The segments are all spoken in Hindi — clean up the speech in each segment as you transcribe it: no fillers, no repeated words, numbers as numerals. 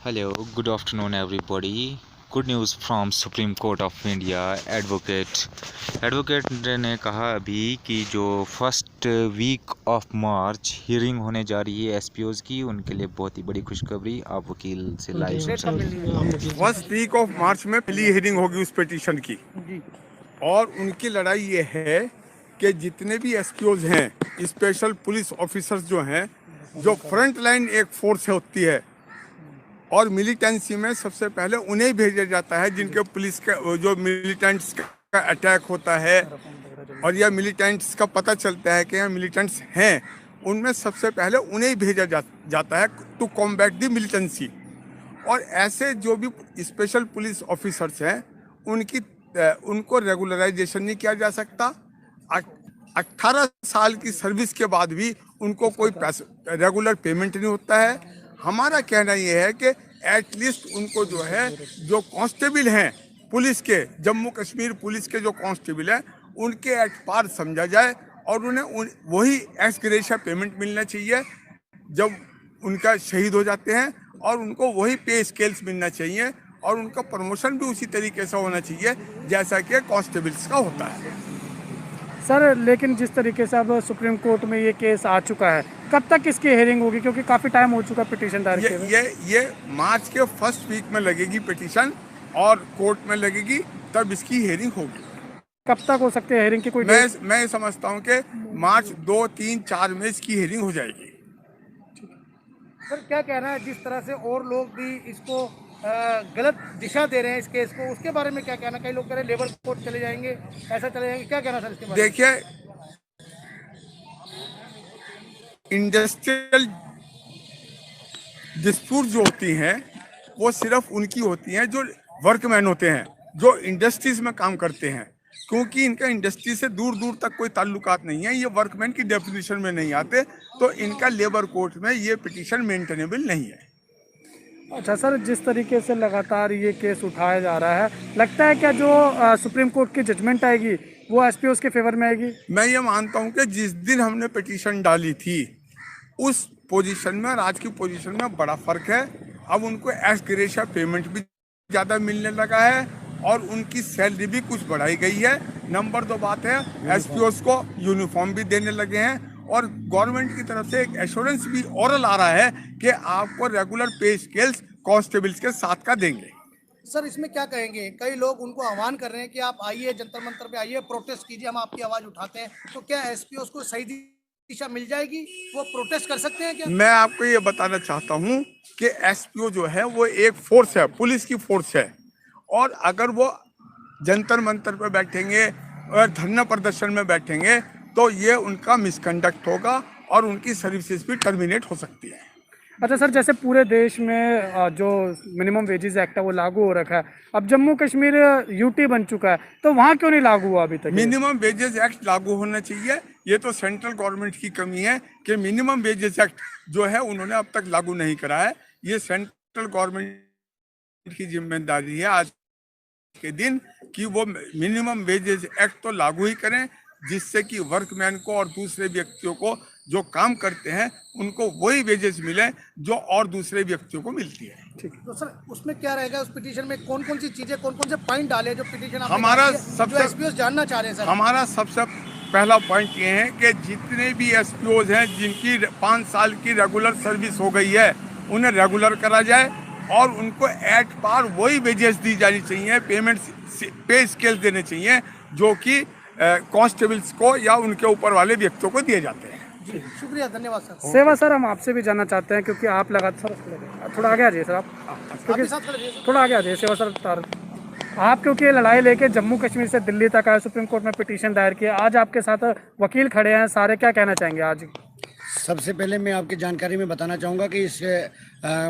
Hello, good afternoon, everybody. Good news from supreme court of India. Advocate ने कहा अभी कि जो first week of March hearing होने जा रही है एसपीओज की, उनके लिए बहुत ही बड़ी खुशखबरी। आप वकील से लाइव सुन सकते हैं। फर्स्ट वीक ऑफ मार्च में पहली हियरिंग होगी उस पिटीशन की, और उनकी लड़ाई ये है कि जितने भी एसपीओज हैं, स्पेशल पुलिस ऑफिसर्स जो हैं, जो फ्रंट लाइन एक फोर्स होती है, और मिलिटेंसी में सबसे पहले उन्हें भेजा जाता है जिनके पुलिस के जो मिलिटेंट्स का अटैक होता है और या मिलिटेंट्स का पता चलता है कि यहाँ मिलिटेंट्स हैं, उनमें सबसे पहले उन्हें भेजा जाता है टू कॉम्बैट द मिलिटेंसी। और ऐसे जो भी स्पेशल पुलिस ऑफिसर्स हैं उनको रेगुलराइजेशन नहीं किया जा सकता। 18 साल की सर्विस के बाद भी उनको कोई रेगुलर पेमेंट नहीं होता है। हमारा कहना ये है कि एटलीस्ट उनको जो है, जो कांस्टेबल हैं पुलिस के, जम्मू कश्मीर पुलिस के जो कांस्टेबल हैं, उनके एट पार समझा जाए और उन्हें वही एक्स ग्रेशिया पेमेंट मिलना चाहिए जब उनका शहीद हो जाते हैं, और उनको वही पे स्केल्स मिलना चाहिए, और उनका प्रमोशन भी उसी तरीके से होना चाहिए जैसा कि कांस्टेबल्स का होता है। सर, लेकिन जिस तरीके से अब सुप्रीम कोर्ट में ये केस आ चुका है, कब तक इसकी हियरिंग होगी? क्योंकि काफ़ी टाइम हो चुका पिटीशन दायर किए। ये मार्च के फर्स्ट वीक में लगेगी पिटीशन, और कोर्ट में लगेगी, तब इसकी हियरिंग होगी। कब तक हो सकती है हियरिंग की कोई? मैं समझता हूँ कि मार्च 2, 3, 4 में इसकी हियरिंग हो जाएगी। सर, क्या कहना है, जिस तरह से और लोग भी इसको गलत दिशा दे रहे हैं इस केस को, उसके बारे में क्या कहना? कई लोग कह रहे हैं लेबर कोर्ट चले जाएंगे, ऐसा चले जाएंगे, क्या कहना सर इसके बारे में? देखिए, इंडस्ट्रियल डिस्प्यूट जो होती हैं वो सिर्फ उनकी होती हैं जो वर्कमैन होते हैं, जो इंडस्ट्रीज में काम करते हैं, क्योंकि इनका इंडस्ट्री से दूर दूर तक कोई ताल्लुकात नहीं है, ये वर्कमैन की डेफिनेशन में नहीं आते, तो इनका लेबर कोर्ट में ये पिटीशन मेंटेनेबल नहीं है। अच्छा सर, जिस तरीके से लगातार ये केस उठाया जा रहा है, लगता है क्या जो सुप्रीम कोर्ट की जजमेंट आएगी वो एसपीओस के फेवर में आएगी? मैं ये मानता हूँ कि जिस दिन हमने पिटीशन डाली थी उस पोजीशन में और आज की पोजीशन में बड़ा फर्क है। अब उनको एक्स ग्रेशिया पेमेंट भी ज़्यादा मिलने लगा है और उनकी सैलरी भी कुछ बढ़ाई गई है। नंबर 2 बात है, एसपीओस को यूनिफॉर्म भी देने लगे हैं, और गवर्नमेंट की तरफ से एक एश्योरेंस भी ओरल आ रहा है कि आपको रेगुलर पे स्केल्स कांस्टेबल्स के साथ का देंगे। सर, इसमें क्या कहेंगे? कई लोग उनको आह्वान कर रहे हैं कि आप आइए, जंतर मंतर पे आइए, प्रोटेस्ट कीजिए, हम आपकी आवाज उठाते हैं। तो क्या एसपीओस को सही दिशा मिल जाएगी? वो प्रोटेस्ट कर सकते हैं क्या? मैं आपको ये बताना चाहता हूँ कि एसपीओ जो है वो एक फोर्स है, पुलिस की फोर्स है, और अगर वो जंतर मंतर पे बैठेंगे और धरना प्रदर्शन में बैठेंगे तो ये उनका मिसकंडक्ट होगा और उनकी सर्विसेज भी टर्मिनेट हो सकती है। अच्छा सर, जैसे पूरे देश में जो मिनिमम वेजेस एक्ट है वो लागू हो रखा है, अब जम्मू कश्मीर यूटी बन चुका है, तो वहाँ क्यों नहीं लागू हुआ अभी तक? मिनिमम वेजेस एक्ट लागू होना चाहिए। ये तो सेंट्रल गवर्नमेंट की कमी है कि मिनिमम वेजेस एक्ट जो है उन्होंने अब तक लागू नहीं करा है। ये सेंट्रल गवर्नमेंट की जिम्मेदारी है आज के दिन कि वो मिनिमम वेजेस एक्ट तो लागू ही करें, जिससे कि वर्कमैन को और दूसरे व्यक्तियों को जो काम करते हैं उनको वही वेजेस मिले जो और दूसरे व्यक्तियों को मिलती है। ठीक है, तो सर उसमें क्या रहेगा? उस पिटीशन में कौन कौन सी चीजें, कौन कौन से पॉइंट डाले जो पिटीशन हमारा सबसे एसपीओ जानना चाह रहे हैं? सर, हमारा सबसे पहला पॉइंट ये है कि जितने भी एसपीओज हैं जिनकी 5 साल की रेगुलर सर्विस हो गई है, उन्हें रेगुलर करा जाए और उनको एट पार वही वेजेस दी जानी चाहिए, पेमेंट पे स्केल देने चाहिए जो कि कांस्टेबल्स को या उनके ऊपर वाले व्यक्तियों को दिए जाते हैं। जी, शुक्रिया, धन्यवाद सर। सेवा सर, हम आपसे भी जानना चाहते हैं, क्योंकि आप लगातार थोड़ा आगे आ जाइए सर, आप क्योंकि थोड़ा आगे आ जाइए सेवा सर। आप क्योंकि लड़ाई लेके जम्मू कश्मीर से दिल्ली तक आए, सुप्रीम कोर्ट में पिटीशन दायर किया, आज आपके साथ वकील खड़े हैं सारे, क्या कहना चाहेंगे आज? सबसे पहले मैं आपकी जानकारी में बताना चाहूँगा कि इस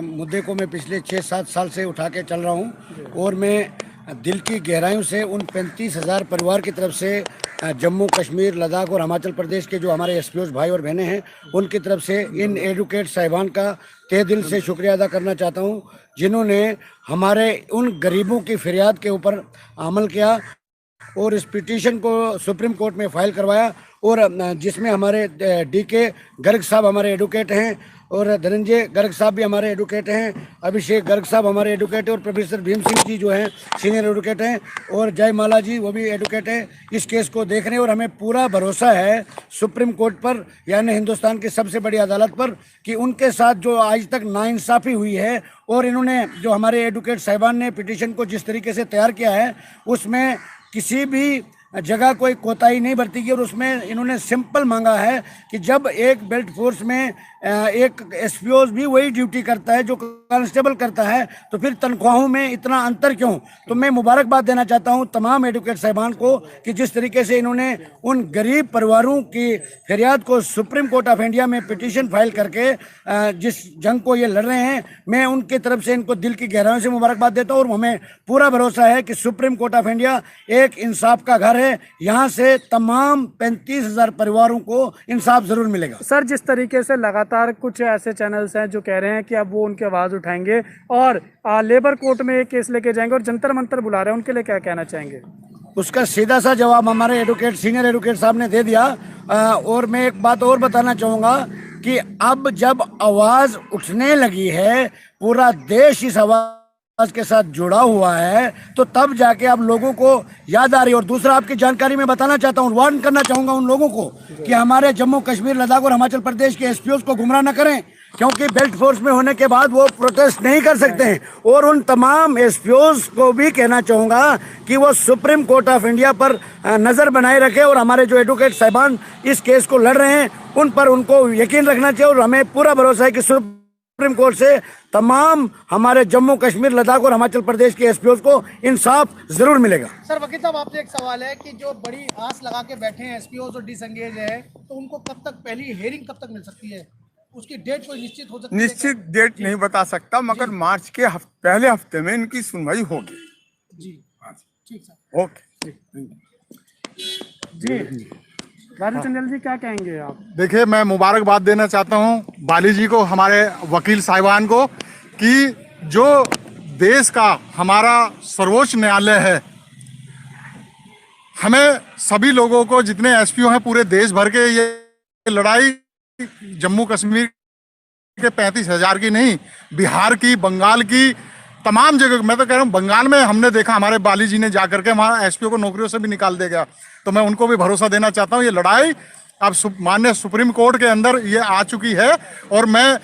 मुद्दे को मैं पिछले 6-7 साल से उठा के चल रहा हूँ, और मैं दिल की गहराइयों से उन 35,000 परिवार की तरफ से जम्मू कश्मीर, लद्दाख और हिमाचल प्रदेश के जो हमारे एसपीओस भाई और बहनें हैं उनकी तरफ से इन एडवोकेट साहिबान का तहे दिल से शुक्रिया अदा करना चाहता हूं, जिन्होंने हमारे उन गरीबों की फरियाद के ऊपर अमल किया और इस पिटीशन को सुप्रीम कोर्ट में फाइल करवाया, और जिसमें हमारे डीके गर्ग साहब हमारे एडवोकेट हैं, और धनंजय गर्ग साहब भी हमारे एडवोकेट हैं, अभिषेक गर्ग साहब हमारे एडवोकेट हैं, और प्रोफेसर भीम सिंह जी जो हैं सीनियर एडवोकेट हैं, और जयमाला जी वो भी एडवोकेट हैं इस केस को देख रहे हैं। और हमें पूरा भरोसा है सुप्रीम कोर्ट पर, यानी हिंदुस्तान की सबसे बड़ी अदालत पर, कि उनके साथ जो आज तक नाइंसाफ़ी हुई है और इन्होंने जो हमारे एडवोकेट साहिबान ने पिटीशन को जिस तरीके से तैयार किया है उसमें किसी भी जगह कोई कोताही नहीं बरती गई। और उसमें इन्होंने सिंपल मांगा है कि जब एक बेल्ट फोर्स में एक एसपीओ भी वही ड्यूटी करता है जो कांस्टेबल करता है, तो फिर तनख्वाहों में इतना अंतर क्यों। तो मैं मुबारकबाद देना चाहता हूं तमाम एडवोकेट साहिबान को कि जिस तरीके से इन्होंने उन गरीब परिवारों की फरियाद को सुप्रीम कोर्ट ऑफ इंडिया में पिटीशन फाइल करके जिस जंग को ये लड़ रहे हैं, मैं उनकी तरफ से इनको दिल की गहराइयों से मुबारकबाद देता हूँ। और हमें पूरा भरोसा है कि सुप्रीम कोर्ट ऑफ इंडिया एक इंसाफ का घर है, यहाँ से तमाम 35,000 परिवारों को इंसाफ जरूर मिलेगा। सर, जिस तरीके से लगातार कुछ ऐसे चैनल्स हैं जो कह रहे हैं कि अब वो उनकी आवाज़ उठाएंगे और लेबर कोर्ट में एक केस लेके जाएंगे और जंतर मंतर बुला रहे हैं, उनके लिए क्या कहना चाहेंगे? उसका सीधा सा जवाब हमारे एडवोकेट सीनियर एडवोकेट साहब ने दे दिया। और मैं एक बात और बताना चाहूँगा कि अब जब आवाज़ उठने लगी है, पूरा देश इस आवाज़ के साथ जुड़ा हुआ है, तो तब जाके अब लोगों को याद आ रही है। और दूसरा आपकी जानकारी में बताना चाहता हूँ, वार्न करना चाहूँगा उन लोगों को कि हमारे जम्मू कश्मीर लद्दाख और हिमाचल प्रदेश के एसपीओ को गुमराह न करें, क्योंकि बेल्ट फोर्स में होने के बाद वो प्रोटेस्ट नहीं कर सकते हैं। और उन तमाम एसपीओज को भी कहना चाहूँगा कि वो सुप्रीम कोर्ट ऑफ इंडिया पर नज़र बनाए रखें, और हमारे जो एडवोकेट साहिबान इस केस को लड़ रहे हैं उन पर उनको यकीन रखना चाहिए। और हमें पूरा भरोसा है कि सुप्रीम कोर्ट से तमाम हमारे जम्मू कश्मीर लद्दाख और हिमाचल प्रदेश के एसपीओ को इंसाफ जरूर मिलेगा। सर वकील साहब, आपसे एक सवाल है कि जो बड़ी आस लगा के बैठे हैं एसपीओ और डिसंगेज है, तो उनको कब तक पहली हेयरिंग कब तक मिल सकती है? उसकी डेट कोई निश्चित हो सकती है? निश्चित डेट नहीं बता सकता, मगर मार्च के पहले हफ्ते में इनकी सुनवाई होगी। जी ठीक सर, ओके जी। राजू चंदेल जी, क्या कहेंगे आप? देखिए, मैं मुबारकबाद देना चाहता हूं बाली जी को, हमारे वकील साहिबान को, कि जो देश का हमारा सर्वोच्च न्यायालय है, हमें सभी लोगों को, जितने एसपीओ हैं पूरे देश भर के, ये लड़ाई जम्मू कश्मीर के 35,000 की नहीं, बिहार की, बंगाल की, तमाम जगह, मैं तो कह रहा हूँ बंगाल में हमने देखा हमारे बाली जी ने जा करके वहाँ एसपीओ को नौकरियों से भी निकाल देगा। तो मैं उनको भी भरोसा देना चाहता हूँ, ये लड़ाई अब माननीय सुप्रीम कोर्ट के अंदर ये आ चुकी है। और मैं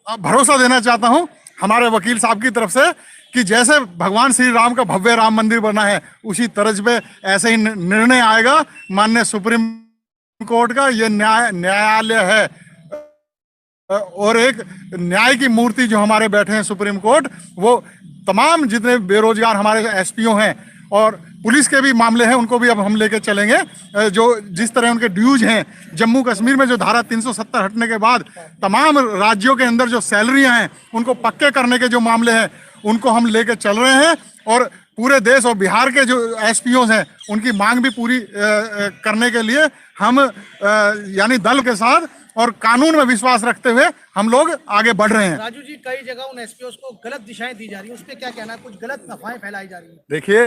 भरोसा देना चाहता हूँ हमारे वकील साहब की तरफ से कि जैसे भगवान श्री राम का भव्य राम मंदिर बना है, उसी तर्ज पे ऐसे ही निर्णय आएगा माननीय सुप्रीम कोर्ट का। ये न्यायालय है और एक न्याय की मूर्ति जो हमारे बैठे हैं सुप्रीम कोर्ट, वो तमाम जितने बेरोजगार हमारे एसपीओ हैं और पुलिस के भी मामले हैं, उनको भी अब हम लेके चलेंगे। जो जिस तरह उनके ड्यूज हैं, जम्मू कश्मीर में जो धारा 370 हटने के बाद तमाम राज्यों के अंदर जो सैलरियां हैं उनको पक्के करने के जो मामले हैं, उनको हम लेके चल रहे हैं। और पूरे देश और बिहार के जो एसपीओ हैं उनकी मांग भी पूरी करने के लिए हम यानी दल के साथ और कानून में विश्वास रखते हुए हम लोग आगे बढ़ रहे हैं। राजू जी, कई जगह उन एसपीओ को गलत दिशाएं दी जा रही है, उस पर क्या कहना है? कुछ गलत अफवाहें फैलाई जा रही है। देखिए,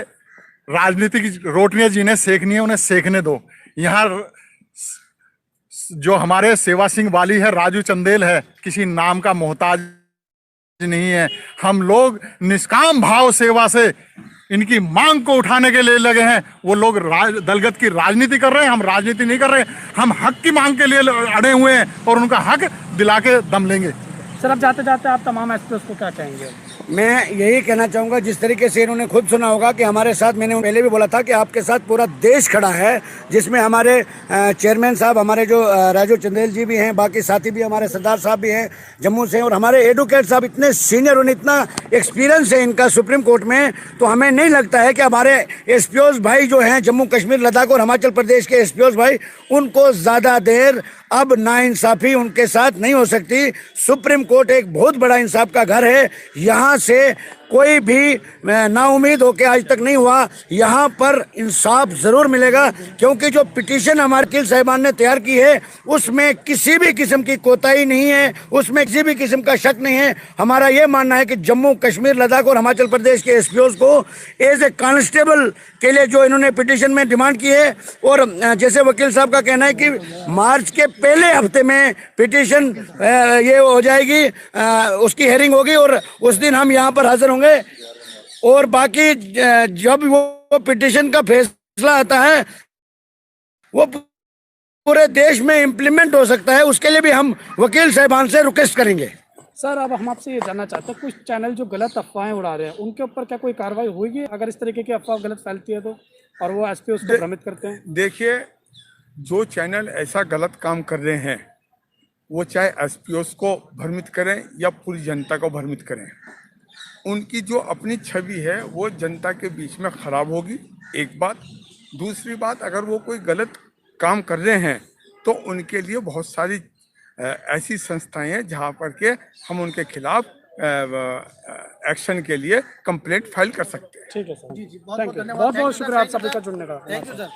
राजनीति की रोटियां जिन्हें सेकनी है उन्हें सेकने दो। यहाँ जो हमारे सेवा सिंह वाली है, राजू चंदेल है, किसी नाम का मोहताज नहीं है। हम लोग निष्काम भाव सेवा से इनकी मांग को उठाने के लिए लगे हैं। वो लोग दलगत की राजनीति कर रहे हैं, हम राजनीति नहीं कर रहे। हम हक की मांग के लिए अड़े हुए हैं और उनका हक दिला के दम लेंगे। सर, अब जाते जाते आप तमाम एसपीओ को क्या कहेंगे? मैं यही कहना चाहूँगा, जिस तरीके से इन्होंने खुद सुना होगा कि हमारे साथ, मैंने पहले भी बोला था कि आपके साथ पूरा देश खड़ा है, जिसमें हमारे चेयरमैन साहब, हमारे जो राजू चंदेल जी भी हैं, बाकी साथी भी हमारे सरदार साहब भी हैं जम्मू से, और हमारे एडवोकेट साहब इतने सीनियर और इतना एक्सपीरियंस है इनका सुप्रीम कोर्ट में। तो हमें नहीं लगता है कि हमारे एसपीओज भाई जो हैं जम्मू कश्मीर लद्दाख और हिमाचल प्रदेश के एसपीओज भाई, उनको ज़्यादा देर अब नाइंसाफ़ी उनके साथ नहीं हो सकती। सुप्रीम कोर्ट एक बहुत बड़ा इंसाफ का घर है, यहाँ से कोई भी नाउम्मीद होके आज तक नहीं हुआ। यहाँ पर इंसाफ जरूर मिलेगा, क्योंकि जो पिटीशन हमारे वकील साहिबान ने तैयार की है उसमें किसी भी किस्म की कोताही नहीं है, उसमें किसी भी किस्म का शक नहीं है। हमारा ये मानना है कि जम्मू कश्मीर, लद्दाख और हिमाचल प्रदेश के एसपीओज को एज ए कांस्टेबल के लिए जो इन्होंने पिटीशन में डिमांड की है, और जैसे वकील साहब का कहना है कि मार्च के पहले हफ्ते में पिटीशन ये हो जाएगी, उसकी हेयरिंग होगी और उस दिन हम यहाँ पर हाजिर होंगे। और बाकी जब वो पिटीशन का फैसला आता है वो पूरे देश में इम्प्लीमेंट हो सकता है, उसके लिए भी हम वकील साहिबान से रिक्वेस्ट करेंगे। सर अब हम आपसे ये जानना चाहते हैं, कुछ चैनल जो गलत अफवाहें उड़ा रहे हैं उनके ऊपर क्या कोई कार्रवाई होगी अगर इस तरीके की अफवाह गलत फैलती है तो, और वो एसपी उसको भ्रमित करते हैं? देखिए, जो चैनल ऐसा गलत काम कर रहे हैं वो चाहे एसपीओस को भ्रमित करें या पूरी जनता को भ्रमित करें, उनकी जो अपनी छवि है वो जनता के बीच में खराब होगी, एक बात। दूसरी बात, अगर वो कोई गलत काम कर रहे हैं तो उनके लिए बहुत सारी ऐसी संस्थाएं हैं जहां पर के हम उनके खिलाफ एक्शन के लिए कंप्लेंट फाइल कर सकते हैं। ठीक है सर, थैंक यू, बहुत बहुत शुक्रिया आप सभी का जुड़ने का। Thank you sir.